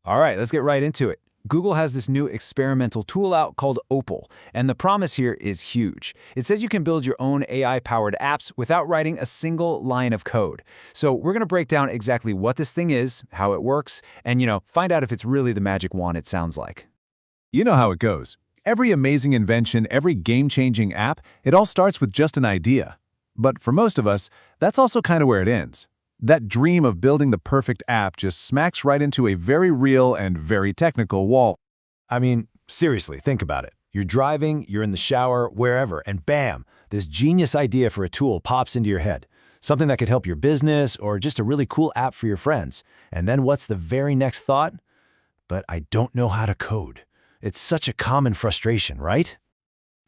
All right, let's get right into it. Google has this new experimental tool out called Opal, and the promise here is huge. It says you can build your own AI-powered apps without writing a single line of code. So we're going to break down exactly what this thing is, how it works, and find out if it's really the magic wand it sounds like. You know how it goes. Every amazing invention, every game-changing app, it all starts with just an idea. But for most of us, that's also kind of where it ends. That dream of building the perfect app just smacks right into a very real and very technical wall. I mean, seriously, think about it. You're driving, you're in the shower, wherever, and bam, this genius idea for a tool pops into your head. Something that could help your business or just a really cool app for your friends. And then what's the very next thought? But I don't know how to code. It's such a common frustration, right?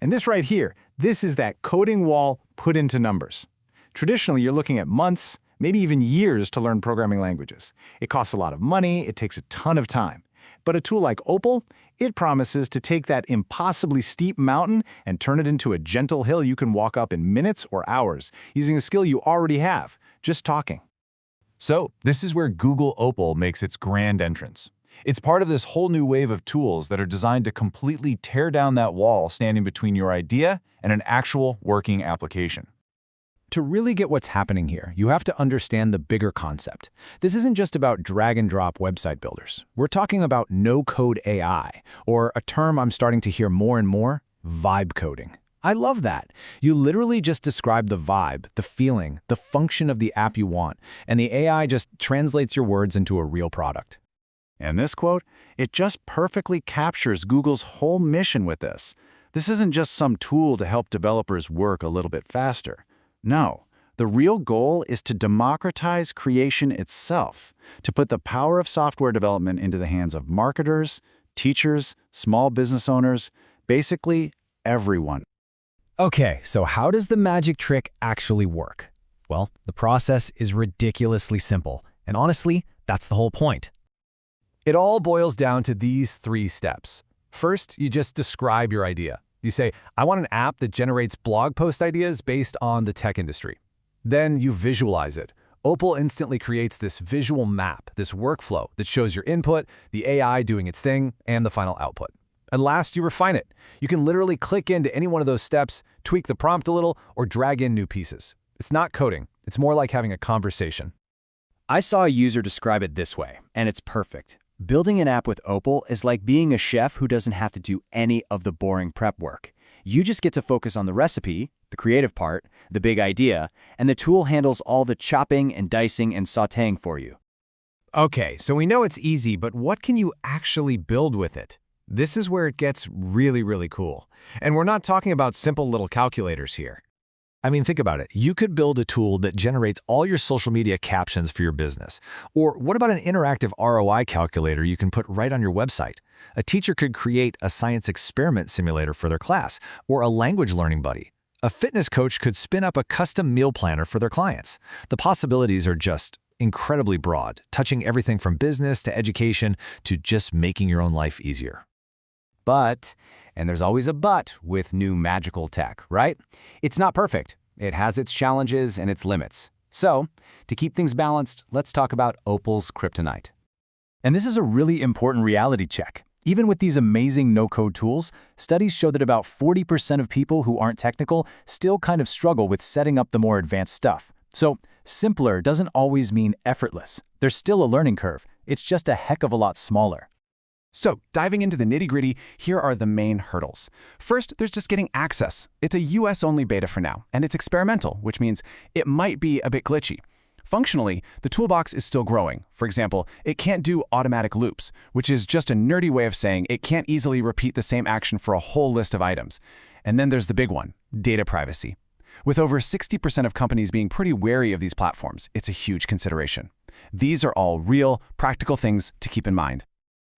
And this right here, this is that coding wall put into numbers. Traditionally, you're looking at months, maybe even years to learn programming languages. It costs a lot of money, it takes a ton of time. But a tool like Opal, it promises to take that impossibly steep mountain and turn it into a gentle hill you can walk up in minutes or hours, using a skill you already have, just talking. So, this is where Google Opal makes its grand entrance. It's part of this whole new wave of tools that are designed to completely tear down that wall standing between your idea and an actual working application. To really get what's happening here, you have to understand the bigger concept. This isn't just about drag-and-drop website builders. We're talking about no-code AI, or a term I'm starting to hear more and more, vibe coding. I love that. You literally just describe the vibe, the feeling, the function of the app you want, and the AI just translates your words into a real product. And this quote, it just perfectly captures Google's whole mission with this. This isn't just some tool to help developers work a little bit faster. No, the real goal is to democratize creation itself, to put the power of software development into the hands of marketers, teachers, small business owners, basically everyone. Okay, so how does the magic trick actually work? Well, the process is ridiculously simple, and honestly, that's the whole point. It all boils down to these 3 steps. First, you just describe your idea. You say, I want an app that generates blog post ideas based on the tech industry. Then you visualize it. Opal instantly creates this visual map, this workflow that shows your input, the AI doing its thing, and the final output. And last, you refine it. You can literally click into any one of those steps, tweak the prompt a little, or drag in new pieces. It's not coding. It's more like having a conversation. I saw a user describe it this way, and it's perfect. Building an app with Opal is like being a chef who doesn't have to do any of the boring prep work. You just get to focus on the recipe, the creative part, the big idea, and the tool handles all the chopping and dicing and sautéing for you. Okay, so we know it's easy, but what can you actually build with it? This is where it gets really, really cool. And we're not talking about simple little calculators here. I mean, think about it. You could build a tool that generates all your social media captions for your business. Or what about an interactive ROI calculator you can put right on your website? A teacher could create a science experiment simulator for their class, or a language learning buddy. A fitness coach could spin up a custom meal planner for their clients. The possibilities are just incredibly broad, touching everything from business to education to just making your own life easier. But, and there's always a but with new magical tech, right? It's not perfect. It has its challenges and its limits. So, to keep things balanced, let's talk about Opal's kryptonite. And this is a really important reality check. Even with these amazing no-code tools, studies show that about 40% of people who aren't technical still kind of struggle with setting up the more advanced stuff. So, simpler doesn't always mean effortless. There's still a learning curve. It's just a heck of a lot smaller. So, diving into the nitty-gritty, here are the main hurdles. First, there's just getting access. It's a US-only beta for now, and it's experimental, which means it might be a bit glitchy. Functionally, the toolbox is still growing. For example, it can't do automatic loops, which is just a nerdy way of saying it can't easily repeat the same action for a whole list of items. And then there's the big one, data privacy. With over 60% of companies being pretty wary of these platforms, it's a huge consideration. These are all real, practical things to keep in mind.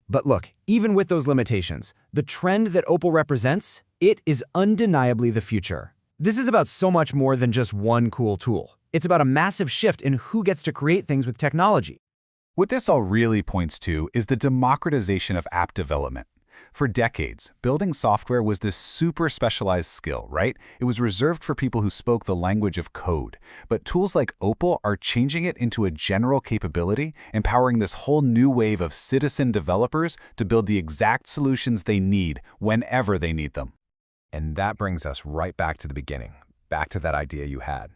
But look, even with those limitations, the trend that Opal represents, it is undeniably the future. This is about so much more than just one cool tool. It's about a massive shift in who gets to create things with technology. What this all really points to is the democratization of app development. For decades, building software was this super specialized skill, right? It was reserved for people who spoke the language of code. But tools like Opal are changing it into a general capability, empowering this whole new wave of citizen developers to build the exact solutions they need whenever they need them. And that brings us right back to the beginning, back to that idea you had.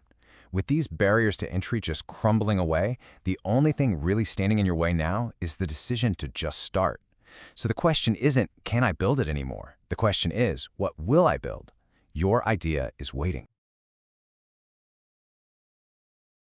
With these barriers to entry just crumbling away, the only thing really standing in your way now is the decision to just start. So the question isn't, can I build it anymore? The question is, what will I build? Your idea is waiting.